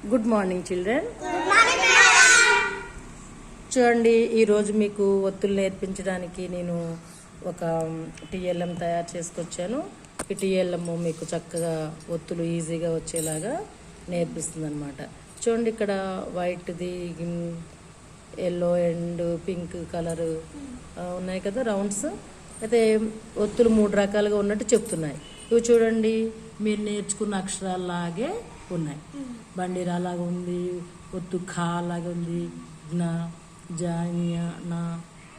Good morning children. చూడండి, ఈరోజు మీకు ఒత్తులు నేర్పించడానికి నేను ఒక టీఎల్ఎం తయారు చేసుకొచ్చాను. ఈ టీఎల్ఎం మీకు చక్కగా ఒత్తులు ఈజీగా వచ్చేలాగా నేర్పిస్తుంది అనమాట. చూడండి, ఇక్కడ వైట్ది, ఎల్లో అండ్ పింక్ కలర్ ఉన్నాయి కదా రౌండ్స్. అయితే ఒత్తులు 3 రకాలుగా ఉన్నట్టు చెప్తున్నాయి. ఇవి చూడండి, మీరు నేర్చుకున్న అక్షరాల్లాగే ఉన్నాయి. బండిరా లాగా ఉంది, ఒత్తు ఖా లాగా ఉంది, జ్ఞ, జ, ఞ, నా,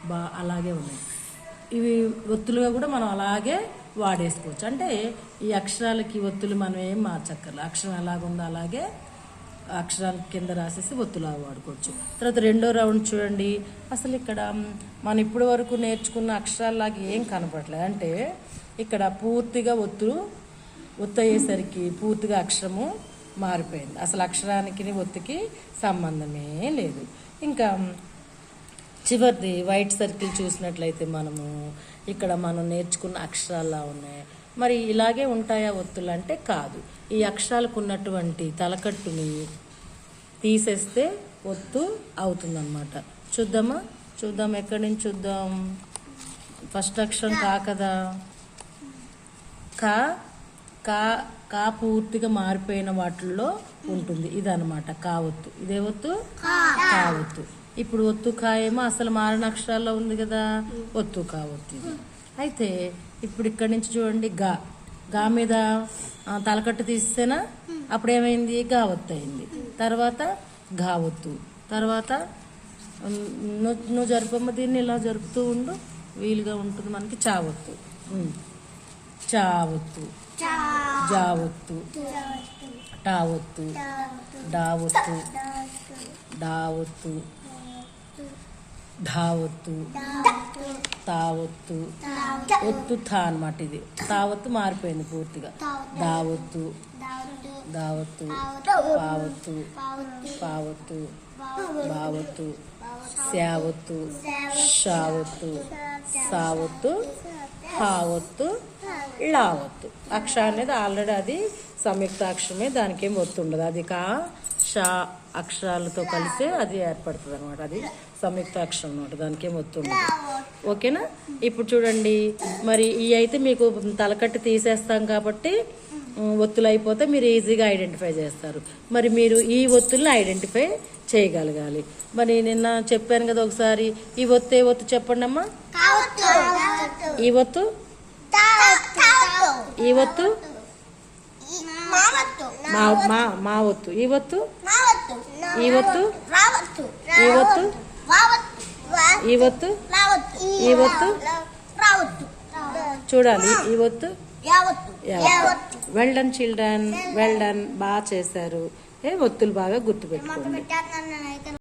బా అలాగే ఉన్నాయి. ఇవి ఒత్తులుగా కూడా మనం అలాగే వాడేసుకోవచ్చు. అంటే ఈ అక్షరాలకి ఒత్తులు మనం ఏం మార్చక్కర్లేదు. అక్షరం ఎలాగుందో అలాగే అక్షరాల కింద రాసేసి ఒత్తులా వాడుకోవచ్చు. తర్వాత రెండో రౌండ్ చూడండి, అసలు ఇక్కడ మనం ఇప్పటి వరకు నేర్చుకున్న అక్షరాల్లాగా ఏం కనపడలేదు. అంటే ఇక్కడ పూర్తిగా ఒత్తు అయ్యేసరికి పూర్తిగా అక్షరము మారిపోయింది. అసలు అక్షరానికి ఒత్తుకి సంబంధమే లేదు. ఇంకా చివరిది వైట్ సర్కిల్ చూసినట్లయితే మనము ఇక్కడ మనం నేర్చుకున్న అక్షరాల్లా ఉన్నాయి. మరి ఇలాగే ఉంటాయా ఒత్తులు అంటే కాదు. ఈ అక్షరాలకు ఉన్నటువంటి తలకట్టుని తీసేస్తే ఒత్తు అవుతుందన్నమాట. చూద్దాం ఎక్కడి నుంచి చూద్దాం. ఫస్ట్ అక్షరం కా కదా, కా పూర్తిగా మారిపోయిన వాటిల్లో ఉంటుంది. ఇదనమాట కా ఒత్తు. ఇదే ఒత్తు కా ఒత్తు. ఇప్పుడు ఒత్తు కా ఏమో అసలు మారిన అక్షరాల్లో ఉంది కదా, ఒత్తు కా ఒత్తు ఇది. అయితే ఇప్పుడు ఇక్కడి నుంచి చూడండి, గా మీద తలకట్టు తీసేనా అప్పుడు ఏమైంది, గా ఒత్తు అయింది. తర్వాత గా ఒత్తు. తర్వాత నువ్వు జరుపమ్మ, దీన్ని ఇలా జరుపుతూ ఉండు, వీలుగా ఉంటుంది మనకి. చావొత్తు, చావొత్తు, జావొత్తు, టావొత్తు, డావొత్తు, డావొత్తు, ఢావొత్తు, తావొత్తు, ఒత్తు థా అనమాట. ఇది తావొత్తు మారిపోయింది పూర్తిగా. దావొత్తు, దావొత్తు, పావొత్తు, పావొత్తు, బావొత్తు, శావొత్తు, షావొత్తు, సావొత్తు, హావొత్తు, లావొత్తు. అక్షరం అనేది ఆల్రెడీ అది సంయుక్త అక్షరమే, దానికి ఏం ఒత్తు ఉండదు. అది కా షా అక్షరాలతో కలిసే అది ఏర్పడుతుంది అనమాట. అది సంయుక్త అక్షరం అనమాట, దానికి ఏం ఒత్తు ఉండదు. ఓకేనా? ఇప్పుడు చూడండి, మరి ఈ అయితే మీకు తలకట్టి తీసేస్తాం కాబట్టి ఒత్తులు అయిపోతే మీరు ఈజీగా ఐడెంటిఫై చేస్తారు. మరి మీరు ఈ ఒత్తుల్ని ఐడెంటిఫై చేయగలగాలి. మరి నిన్న చెప్పాను కదా ఒకసారి, ఈ ఒత్తు ఏ ఒత్తు చెప్పండి అమ్మా. ఈ ఒత్తు, ఈ ఒత్తు మా ఒత్తు, ఈ ఒత్తు, ఈ ఒత్తు, ఈ ఒత్తు, ఈ ఒత్తు, ఈ ఒత్తు చూడాలి. ఈ ఒత్తు. Well done children, well done, బాగా చేశారు. ఒత్తులు బాగా గుర్తుపెట్టుకోండి.